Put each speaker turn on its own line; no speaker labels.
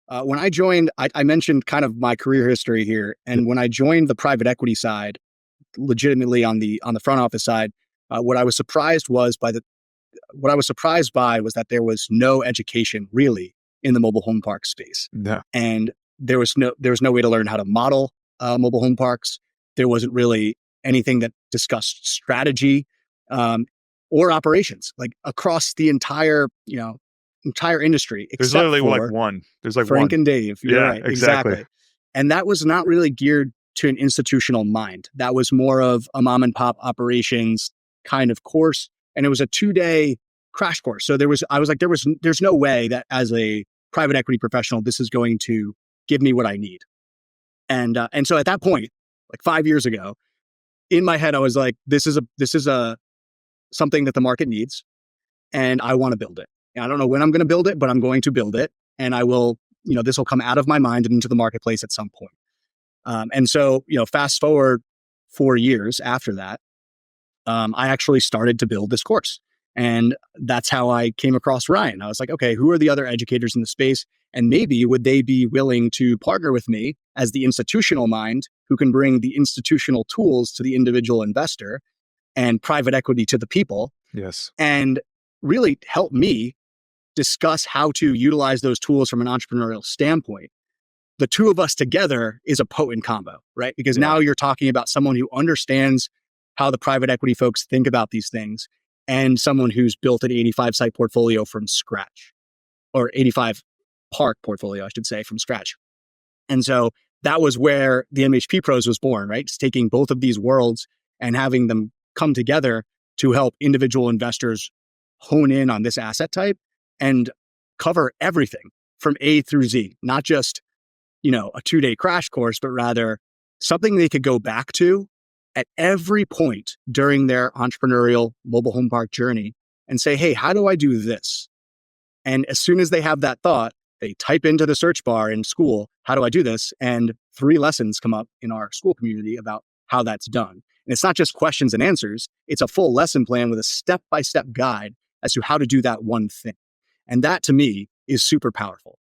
When I joined, I mentioned kind of my career history here, and when I joined the private equity side, legitimately on the front office side, what I was surprised was by the what I was surprised by was that there was no education really in the mobile home park space,
No.
and there was no way to learn how to model mobile home parks. There wasn't really anything that discussed strategy um, or operations, like across the entire industry,
There's
except
literally like
for
one. There's like
Frank
one.
and Dave. You're
Yeah,
right,
exactly.
exactly. And that was not really geared to an institutional mind. That was more of a mom and pop operations kind of course, and it was a 2-day crash course. So I was like, there's no way that as a private equity professional, this is going to give me what I need. And so at that point, like 5 years ago, in my head, I was like, this is a something that the market needs, and I want to build it. And I don't know when I'm going to build it, but I'm going to build it, and I will. This will come out of my mind and into the marketplace at some point. And so, fast forward 4 years after that, I actually started to build this course. And that's how I came across Ryan. I was like, okay, who are the other educators in the space? And maybe would they be willing to partner with me as the institutional mind who can bring the institutional tools to the individual investor and private equity to the people
Yes.
and really help me discuss how to utilize those tools from an entrepreneurial standpoint. The two of us together is a potent combo, right? Because
Yeah.
now you're talking about someone who understands how the private equity folks think about these things and someone who's built an 85 site portfolio from scratch, or 85 park portfolio, I should say, from scratch. And so that was where the MHP Pros was born, right? It's taking both of these worlds and having them come together to help individual investors hone in on this asset type and cover everything from A through Z, not just a 2-day crash course, but rather something they could go back to at every point during their entrepreneurial mobile home park journey and say, hey, how do I do this? And as soon as they have that thought, they type into the search bar in school, how do I do this? And 3 lessons come up in our school community about how that's done. And it's not just questions and answers, it's a full lesson plan with a step-by-step guide as to how to do that one thing. And that to me is super powerful.